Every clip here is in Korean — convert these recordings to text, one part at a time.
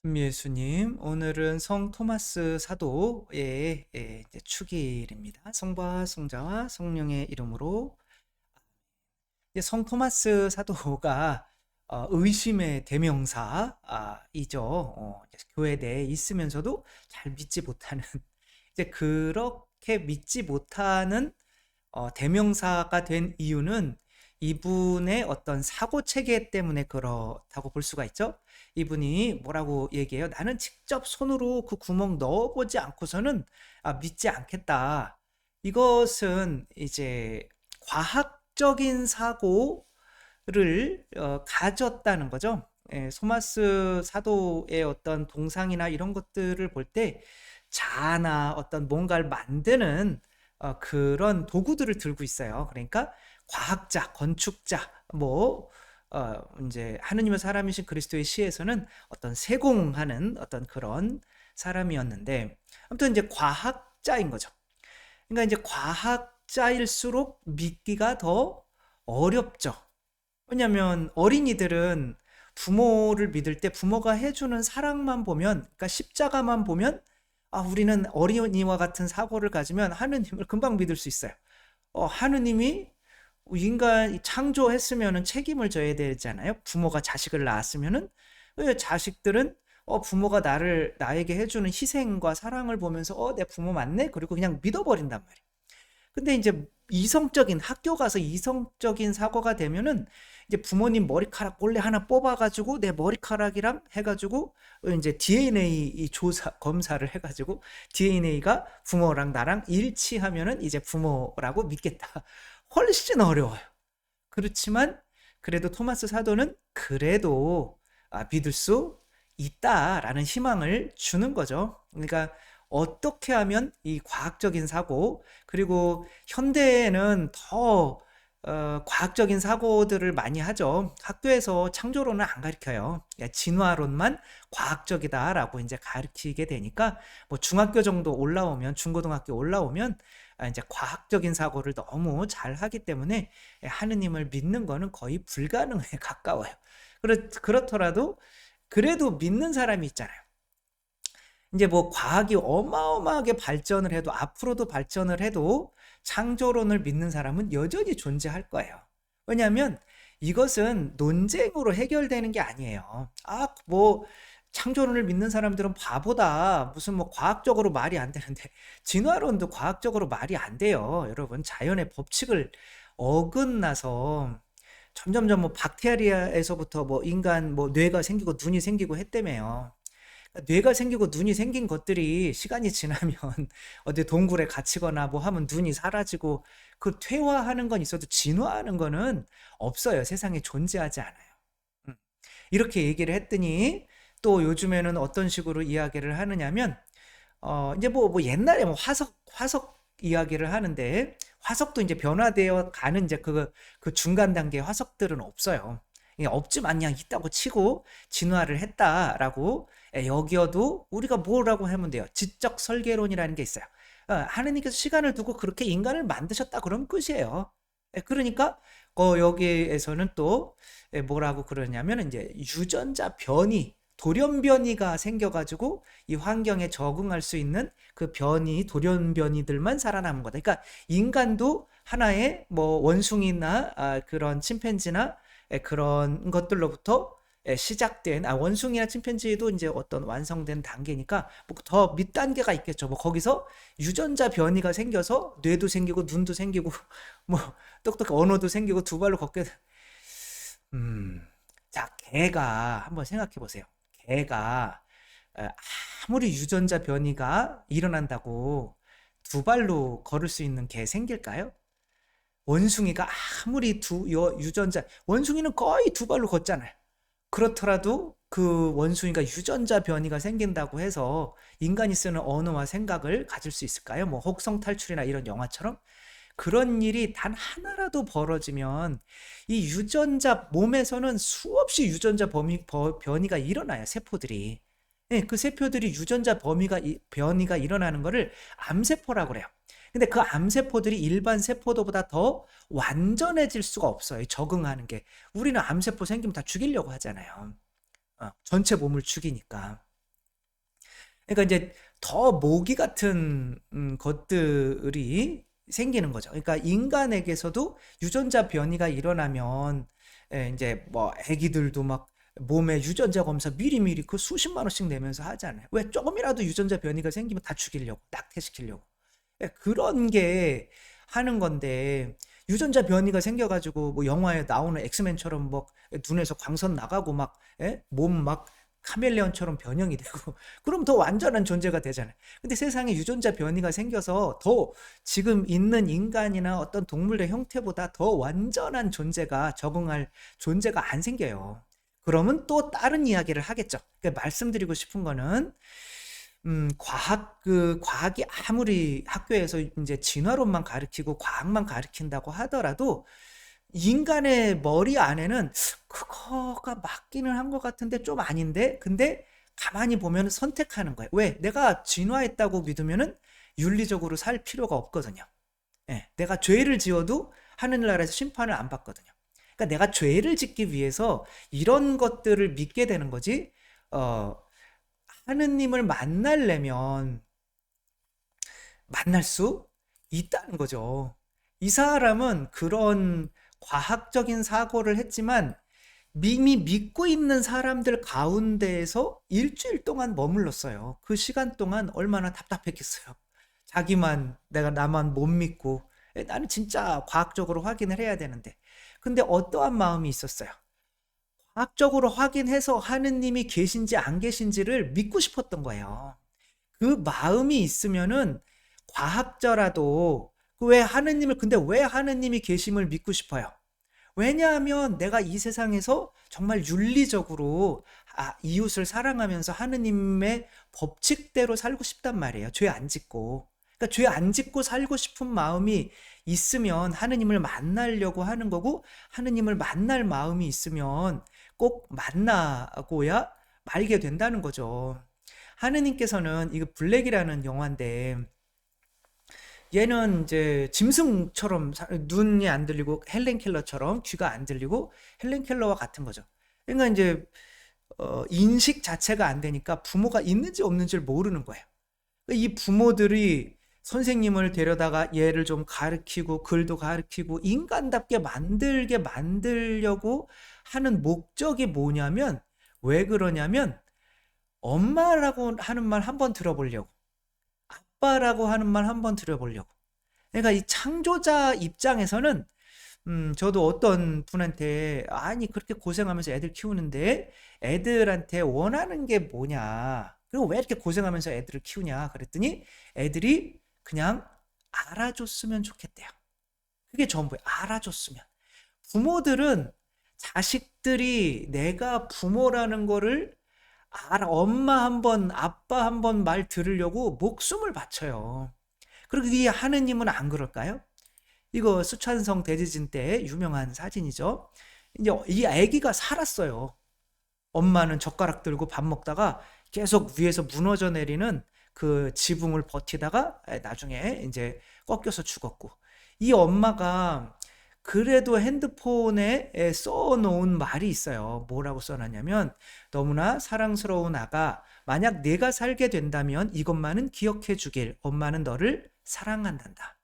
신미예수님, 오늘은 성 토마스 사도의 이제 축일입니다. 성부와 성자와 성령의 이름으로. 이제 성 토마스 사도가 의심의 대명사이죠. 이제 교회 내에 있으면서도 잘 믿지 못하는 이제 그렇게 믿지 못하는 대명사가 된 이유는 이분의 어떤 사고 체계 때문에 그렇다고 볼 수가 있죠. 이분이 뭐라고 얘기해요? 나는 직접 손으로 그 구멍 넣어보지 않고서는 믿지 않겠다. 이것은 이제 과학적인 사고를 가졌다는 거죠. 소마스 사도의 어떤 동상이나 이런 것들을 볼 때 자나 어떤 뭔가를 만드는 그런 도구들을 들고 있어요. 그러니까 과학자, 건축자, 뭐 이제 하느님의 사람이신 그리스도의 시에서는 어떤 세공하는 어떤 그런 사람이었는데, 아무튼 이제 과학자인 거죠. 그러니까 이제 과학자일수록 믿기가 더 어렵죠. 왜냐하면 어린이들은 부모를 믿을 때 부모가 해주는 사랑만 보면, 그러니까 십자가만 보면, 우리는 어린이와 같은 사고를 가지면 하느님을 금방 믿을 수 있어요. 하느님이 인간 창조했으면은 책임을 져야 되잖아요. 부모가 자식을 낳았으면은. 왜 자식들은 부모가 나에게 해주는 희생과 사랑을 보면서 내 부모 맞네? 그리고 그냥 믿어버린단 말이에요. 근데 이제 이성적인 학교 가서 이성적인 사고가 되면은 이제 부모님 머리카락 몰래 하나 뽑아가지고 내 머리카락이랑 해가지고 이제 DNA 조사 검사를 해가지고 DNA가 부모랑 나랑 일치하면은 이제 부모라고 믿겠다. 훨씬 어려워요. 그렇지만 그래도 토마스 사도는 그래도 믿을 수 있다라는 희망을 주는 거죠. 그러니까 어떻게 하면 이 과학적인 사고, 그리고 현대에는 더 과학적인 사고들을 많이 하죠. 학교에서 창조론은 안 가르쳐요. 진화론만 과학적이다라고 이제 가르치게 되니까, 뭐 중학교 정도 올라오면, 중고등학교 올라오면 이제 과학적인 사고를 너무 잘 하기 때문에 하느님을 믿는 거는 거의 불가능에 가까워요. 그렇더라도 그래도 믿는 사람이 있잖아요. 이제 뭐 과학이 어마어마하게 발전을 해도, 앞으로도 발전을 해도 창조론을 믿는 사람은 여전히 존재할 거예요. 왜냐하면 이것은 논쟁으로 해결되는 게 아니에요. 뭐 창조론을 믿는 사람들은 바보다, 무슨 뭐 과학적으로 말이 안 되는데, 진화론도 과학적으로 말이 안 돼요. 여러분, 자연의 법칙을 어긋나서 점점점 뭐 박테리아에서부터 뭐 인간 뭐 뇌가 생기고 눈이 생기고 했다며요. 뇌가 생기고 눈이 생긴 것들이 시간이 지나면 어디 동굴에 갇히거나 뭐 하면 눈이 사라지고, 그 퇴화하는 건 있어도 진화하는 거는 없어요. 세상에 존재하지 않아요. 음. 이렇게 얘기를 했더니 또 요즘에는 어떤 식으로 이야기를 하느냐면, 이제 뭐 옛날에 뭐 화석 이야기를 하는데, 화석도 이제 변화되어 가는 이제 그 중간 단계 화석들은 없어요. 없지만 그냥 있다고 치고 진화를 했다라고 여기어도 우리가 뭐라고 하면 돼요? 지적 설계론이라는 게 있어요. 하느님께서 시간을 두고 그렇게 인간을 만드셨다 그러면 끝이에요. 그러니까 여기에서는 또 뭐라고 그러냐면, 이제 유전자 변이, 돌연변이가 생겨가지고 이 환경에 적응할 수 있는 그 돌연변이들만 살아남은 거다. 그러니까 인간도 하나의 뭐 원숭이나 그런 침팬지나 그런 것들로부터 시작된, 원숭이나 침팬지도 이제 어떤 완성된 단계니까 뭐 더 밑단계가 있겠죠. 뭐 거기서 유전자 변이가 생겨서 뇌도 생기고 눈도 생기고 뭐 똑똑한 언어도 생기고 두 발로 걷게 음. 자, 개가 한번 생각해 보세요. 개가 에, 아무리 유전자 변이가 일어난다고 두 발로 걸을 수 있는 개 생길까요? 원숭이가 아무리 유전자, 원숭이는 거의 두 발로 걷잖아요. 그렇더라도 그 원숭이가 유전자 변이가 생긴다고 해서 인간이 쓰는 언어와 생각을 가질 수 있을까요? 뭐 혹성 탈출이나 이런 영화처럼 그런 일이 단 하나라도 벌어지면 이 유전자 몸에서는 수없이 변이가 일어나요. 세포들이. 네, 그 세포들이 변이가 일어나는 거를 암세포라고 그래요. 근데 그 암세포들이 일반 세포도보다 더 완전해질 수가 없어요. 적응하는 게. 우리는 암세포 생기면 다 죽이려고 하잖아요. 전체 몸을 죽이니까. 그러니까 이제 더 모기 같은 것들이 생기는 거죠. 그러니까 인간에게서도 유전자 변이가 일어나면 이제 뭐 애기들도 막 몸에 유전자 검사 미리미리 그 수십만 원씩 내면서 하잖아요. 왜? 조금이라도 유전자 변이가 생기면 다 죽이려고, 낙태시키려고. 그런 게 하는 건데, 유전자 변이가 생겨가지고 뭐 영화에 나오는 엑스맨처럼 뭐 눈에서 광선 나가고 막 몸 막 카멜레온처럼 변형이 되고 그럼 더 완전한 존재가 되잖아요. 근데 세상에 유전자 변이가 생겨서 더 지금 있는 인간이나 어떤 동물의 형태보다 더 완전한 존재가 적응할 존재가 안 생겨요. 그러면 또 다른 이야기를 하겠죠. 그러니까 말씀드리고 싶은 거는 과학이 아무리 학교에서 이제 진화론만 가르치고 과학만 가르친다고 하더라도 인간의 머리 안에는 그거가 맞기는 한 것 같은데 좀 아닌데? 근데 가만히 보면 선택하는 거예요. 왜? 내가 진화했다고 믿으면은 윤리적으로 살 필요가 없거든요. 예, 내가 죄를 지어도 하늘나라에서 심판을 안 받거든요. 그러니까 내가 죄를 짓기 위해서 이런 것들을 믿게 되는 거지. 하느님을 만나려면 만날 수 있다는 거죠. 이 사람은 그런 과학적인 사고를 했지만 이미 믿고 있는 사람들 가운데에서 일주일 동안 머물렀어요. 그 시간 동안 얼마나 답답했겠어요. 내가 나만 못 믿고 나는 진짜 과학적으로 확인을 해야 되는데. 근데 어떠한 마음이 있었어요? 과학적으로 확인해서 하느님이 계신지 안 계신지를 믿고 싶었던 거예요. 그 마음이 있으면은 과학자라도 근데 왜 하느님이 계심을 믿고 싶어요? 왜냐하면 내가 이 세상에서 정말 윤리적으로 이웃을 사랑하면서 하느님의 법칙대로 살고 싶단 말이에요. 죄 안 짓고. 그러니까 죄 안 짓고 살고 싶은 마음이 있으면 하느님을 만나려고 하는 거고, 하느님을 만날 마음이 있으면 꼭 만나고야 말게 된다는 거죠. 하느님께서는 이거 블랙이라는 영화인데 얘는 이제 짐승처럼 눈이 안 들리고 헬렌 켈러처럼 귀가 안 들리고 헬렌 켈러와 같은 거죠. 그러니까 이제 인식 자체가 안 되니까 부모가 있는지 없는지를 모르는 거예요. 이 부모들이 선생님을 데려다가 얘를 좀 가르치고 글도 가르치고 인간답게 만들려고 하는 목적이 뭐냐면, 왜 그러냐면 엄마라고 하는 말 한번 들어보려고, 아빠라고 하는 말 한번 들어보려고. 그러니까 이 창조자 입장에서는 저도 어떤 분한테 아니 그렇게 고생하면서 애들 키우는데 애들한테 원하는 게 뭐냐, 그리고 왜 이렇게 고생하면서 애들을 키우냐 그랬더니 애들이 그냥 알아줬으면 좋겠대요. 그게 전부예요. 알아줬으면. 부모들은 자식들이 내가 부모라는 거를 엄마 한 번, 아빠 한 번 말 들으려고 목숨을 바쳐요. 그리고 이 하느님은 안 그럴까요? 이거 수천성 대지진 때 유명한 사진이죠. 이제 이 아기가 살았어요. 엄마는 젓가락 들고 밥 먹다가 계속 위에서 무너져 내리는 그 지붕을 버티다가 나중에 이제 꺾여서 죽었고, 이 엄마가 그래도 핸드폰에 써놓은 말이 있어요. 뭐라고 써놨냐면, 너무나 사랑스러운 아가, 만약 내가 살게 된다면 이것만은 기억해 주길, 엄마는 너를 사랑한단다.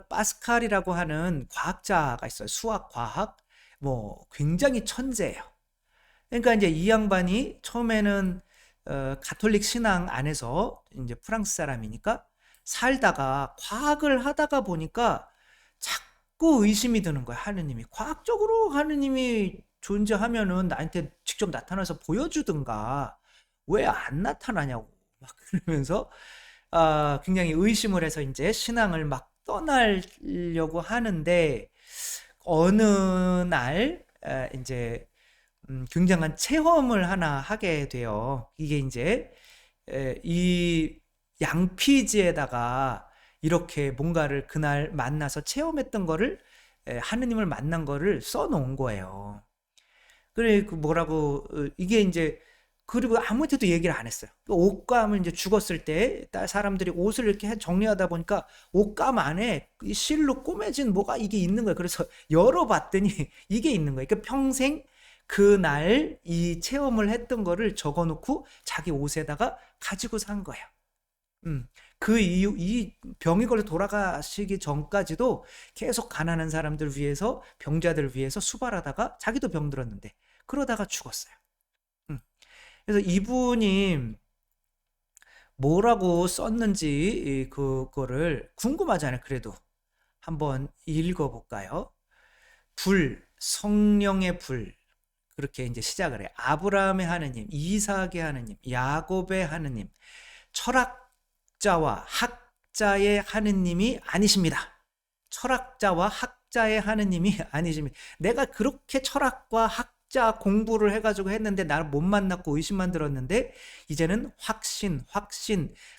파스칼이라고 하는 과학자가 있어요. 수학, 과학, 뭐 굉장히 천재예요. 그러니까 이제 이 양반이 처음에는 가톨릭 신앙 안에서 이제 프랑스 사람이니까 살다가 과학을 하다가 보니까 자꾸 의심이 드는 거야. 하느님이 과학적으로 하느님이 존재하면은 나한테 직접 나타나서 보여주든가 왜 안 나타나냐고 막 그러면서 굉장히 의심을 해서 이제 신앙을 막 떠나려고 하는데, 어느 날 이제 굉장한 체험을 하나 하게 돼요. 이게 이제 이 양피지에다가 이렇게 뭔가를 그날 만나서 체험했던 거를, 하느님을 만난 거를 써놓은 거예요. 그래, 그 뭐라고, 이게 이제, 그리고 아무한테도 얘기를 안 했어요. 그 옷감을 이제 죽었을 때, 사람들이 옷을 이렇게 정리하다 보니까 옷감 안에 이 실로 꼬매진 뭐가 이게 있는 거예요. 그래서 열어봤더니 이게 있는 거예요. 그러니까 평생 그날 이 체험을 했던 거를 적어 놓고 자기 옷에다가 가지고 산 거예요. 그 이유, 이 병이 걸려 돌아가시기 전까지도 계속 가난한 사람들 위해서, 병자들 위해서 수발하다가 자기도 병들었는데, 그러다가 죽었어요. 음. 그래서 이분이 뭐라고 썼는지 그거를 궁금하잖아요. 그래도 한번 읽어볼까요? 성령의 불. 그렇게 이제 시작을 해요. 아브라함의 하느님, 이삭의 하느님, 야곱의 하느님, 철학자와 학자의 하느님이 아니십니다. 철학자와 학자의 하느님이 아니십니다. 내가 그렇게 철학과 학자 공부를 해가지고 했는데 나를 못 만났고 의심만 들었는데 이제는 확신,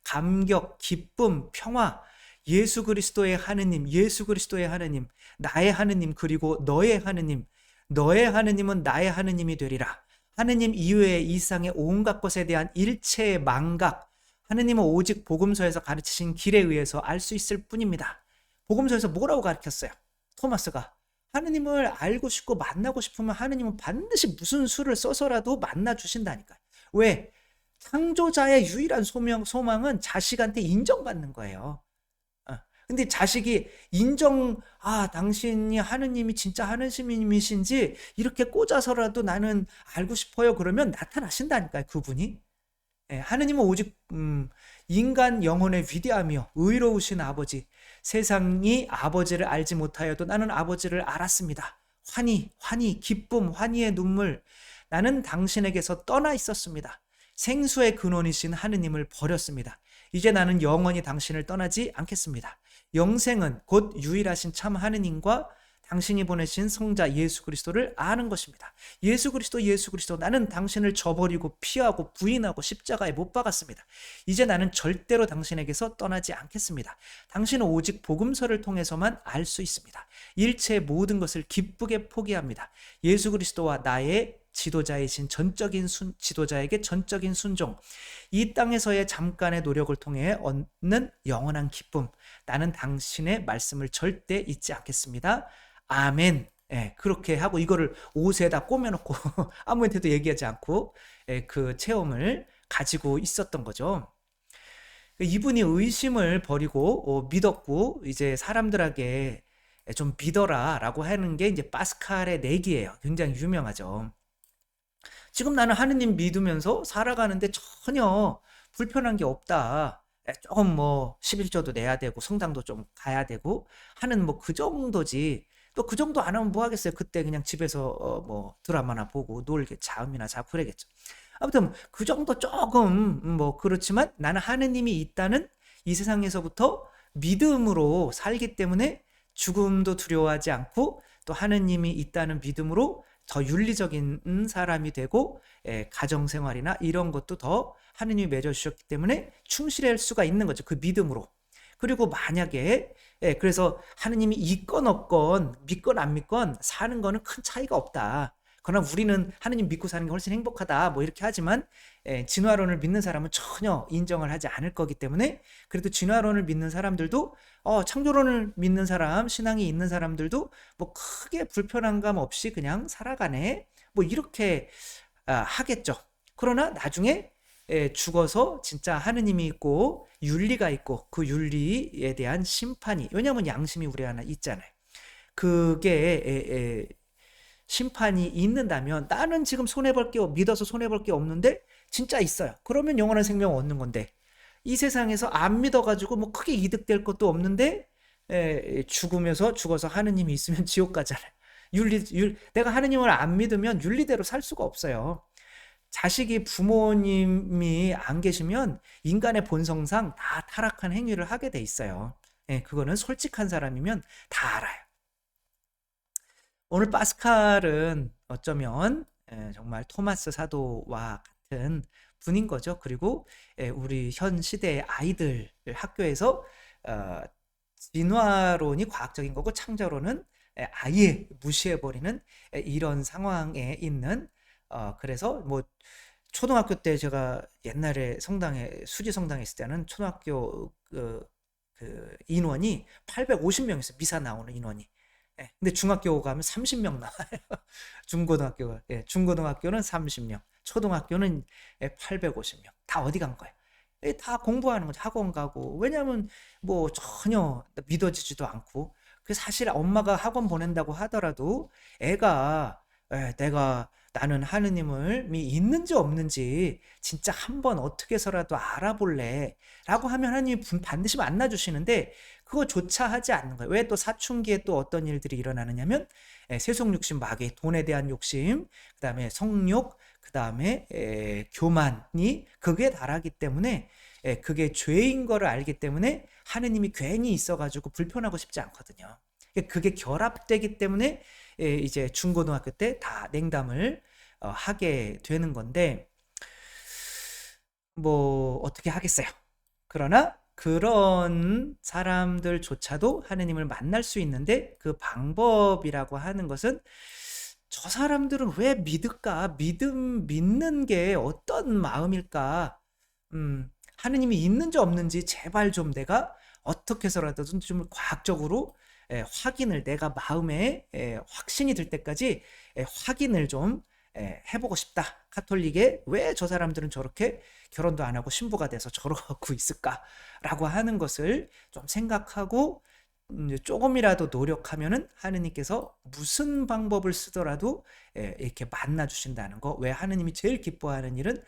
감격, 기쁨, 평화, 예수 그리스도의 하느님, 예수 그리스도의 하느님, 나의 하느님, 그리고 너의 하느님, 너의 하느님은 나의 하느님이 되리라. 하느님 이외의 이상의 온갖 것에 대한 일체의 망각, 하느님은 오직 복음서에서 가르치신 길에 의해서 알 수 있을 뿐입니다. 복음서에서 뭐라고 가르쳤어요? 토마스가 하느님을 알고 싶고 만나고 싶으면 하느님은 반드시 무슨 수를 써서라도 만나 주신다니까요. 왜? 창조자의 유일한 소망은 자식한테 인정받는 거예요. 근데 자식이 당신이 하느님이 진짜 하느님이신지 이렇게 꽂아서라도 나는 알고 싶어요. 그러면 나타나신다니까요, 그분이. 하느님은 오직 인간 영혼의 위대하며 의로우신 아버지, 세상이 아버지를 알지 못하여도 나는 아버지를 알았습니다. 환희, 기쁨, 환희의 눈물. 나는 당신에게서 떠나 있었습니다. 생수의 근원이신 하느님을 버렸습니다. 이제 나는 영원히 당신을 떠나지 않겠습니다. 영생은 곧 유일하신 참 하느님과 당신이 보내신 성자 예수 그리스도를 아는 것입니다. 예수 그리스도, 나는 당신을 저버리고 피하고 부인하고 십자가에 못 박았습니다. 이제 나는 절대로 당신에게서 떠나지 않겠습니다. 당신은 오직 복음서를 통해서만 알 수 있습니다. 일체의 모든 것을 기쁘게 포기합니다. 예수 그리스도와 나의 지도자이신 지도자에게 전적인 순종, 이 땅에서의 잠깐의 노력을 통해 얻는 영원한 기쁨, 나는 당신의 말씀을 절대 잊지 않겠습니다. 아멘. 그렇게 하고 이거를 옷에다 꼬매놓고 아무한테도 얘기하지 않고 그 체험을 가지고 있었던 거죠. 이분이 의심을 버리고 믿었고 이제 사람들에게 좀 믿어라 라고 하는 게 이제 파스칼의 내기예요. 굉장히 유명하죠. 지금 나는 하느님 믿으면서 살아가는데 전혀 불편한 게 없다. 조금 11조도 내야 되고 성당도 좀 가야 되고 하는 그 정도지. 또 그 정도 안 하면 뭐 하겠어요. 그때 그냥 집에서 드라마나 보고 놀게 잠이나 자고 그래야겠죠. 아무튼 그 정도 조금 그렇지만 나는 하느님이 있다는 이 세상에서부터 믿음으로 살기 때문에 죽음도 두려워하지 않고 또 하느님이 있다는 믿음으로 더 윤리적인 사람이 되고 가정생활이나 이런 것도 더 하느님이 맺어주셨기 때문에 충실할 수가 있는 거죠. 그 믿음으로. 그리고 만약에 그래서 하느님이 있건 없건 믿건 안 믿건 사는 거는 큰 차이가 없다. 그러나 우리는 하느님 믿고 사는 게 훨씬 행복하다 이렇게 하지만 진화론을 믿는 사람은 전혀 인정을 하지 않을 거기 때문에 그래도 진화론을 믿는 사람들도 창조론을 믿는 사람, 신앙이 있는 사람들도 크게 불편함감 없이 그냥 살아가네 이렇게 하겠죠. 그러나 나중에 죽어서 진짜 하느님이 있고 윤리가 있고 그 윤리에 대한 심판이, 왜냐하면 양심이 우리 하나 있잖아요. 그게 심판이 있는다면 나는 지금 믿어서 손해볼 게 없는데 진짜 있어요. 그러면 영원한 생명 얻는 건데 이 세상에서 안 믿어가지고 크게 이득될 것도 없는데 죽어서 하느님이 있으면 지옥 가잖아요. 내가 하느님을 안 믿으면 윤리대로 살 수가 없어요. 자식이 부모님이 안 계시면 인간의 본성상 다 타락한 행위를 하게 돼 있어요. 그거는 솔직한 사람이면 다 알아요. 오늘 파스칼은 어쩌면 정말 토마스 사도와 같은 분인 거죠. 그리고 우리 현 시대의 아이들 학교에서 진화론이 과학적인 거고 창조론은 아예 무시해버리는 이런 상황에 있는 그래서 초등학교 때 제가 옛날에 수지 성당에 있을 때는 초등학교 그 인원이 850명이었어요. 미사 나오는 인원이. 예, 근데 중학교 가면 30명 나와요. 중고등학교가. 예, 중고등학교는 30명, 초등학교는 850명. 다 어디 간 거예요? 예, 다 공부하는 거죠. 학원 가고. 왜냐면 뭐 전혀 믿어지지도 않고. 그 사실 엄마가 학원 보낸다고 하더라도 애가 내가 나는 하느님을 있는지 없는지 진짜 한번 어떻게 해서라도 알아볼래 라고 하면 하나님이 반드시 만나주시는데 그거조차 하지 않는 거예요. 왜 또 사춘기에 또 어떤 일들이 일어나느냐면 세속 욕심, 마귀, 돈에 대한 욕심, 그 다음에 성욕, 그 다음에 교만이 극에 달하기 때문에 그게 죄인 거를 알기 때문에 하느님이 괜히 있어가지고 불편하고 싶지 않거든요. 그게 결합되기 때문에 이제 중고등학교 때 다 냉담을 하게 되는 건데 뭐 어떻게 하겠어요. 그러나 그런 사람들조차도 하느님을 만날 수 있는데 그 방법이라고 하는 것은 저 사람들은 왜 믿을까? 믿는 게 어떤 마음일까? 하느님이 있는지 없는지 제발 좀 내가 어떻게 해서라도 좀 과학적으로 확인을 내가 마음에 확신이 들 때까지 확인을 좀 해보고 싶다. 카톨릭에 왜 저 사람들은 저렇게 결혼도 안 하고 신부가 돼서 저러고 있을까라고 하는 것을 좀 생각하고 조금이라도 노력하면은 하느님께서 무슨 방법을 쓰더라도 이렇게 만나 주신다는 거. 왜 하느님이 제일 기뻐하는 일은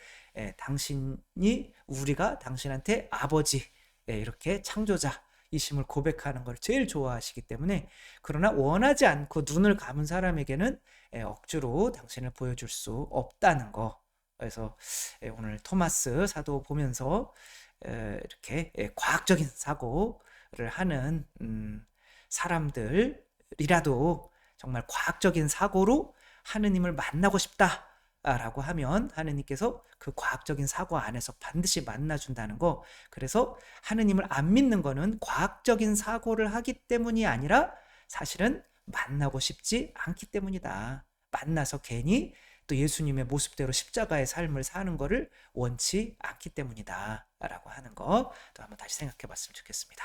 당신이 우리가 당신한테 아버지 이렇게 창조자이심을 고백하는 걸 제일 좋아하시기 때문에 그러나 원하지 않고 눈을 감은 사람에게는 억지로 당신을 보여줄 수 없다는 거. 그래서 오늘 토마스 사도 보면서 이렇게 과학적인 사고를 하는 사람들이라도 정말 과학적인 사고로 하느님을 만나고 싶다라고 하면 하느님께서 그 과학적인 사고 안에서 반드시 만나준다는 거. 그래서 하느님을 안 믿는 거는 과학적인 사고를 하기 때문이 아니라 사실은 만나고 싶지 않기 때문이다. 만나서 괜히 또 예수님의 모습대로 십자가의 삶을 사는 거를 원치 않기 때문이다 라고 하는 거 또 한번 다시 생각해 봤으면 좋겠습니다.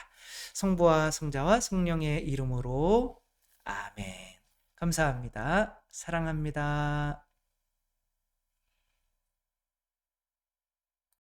성부와 성자와 성령의 이름으로 아멘. 감사합니다. 사랑합니다.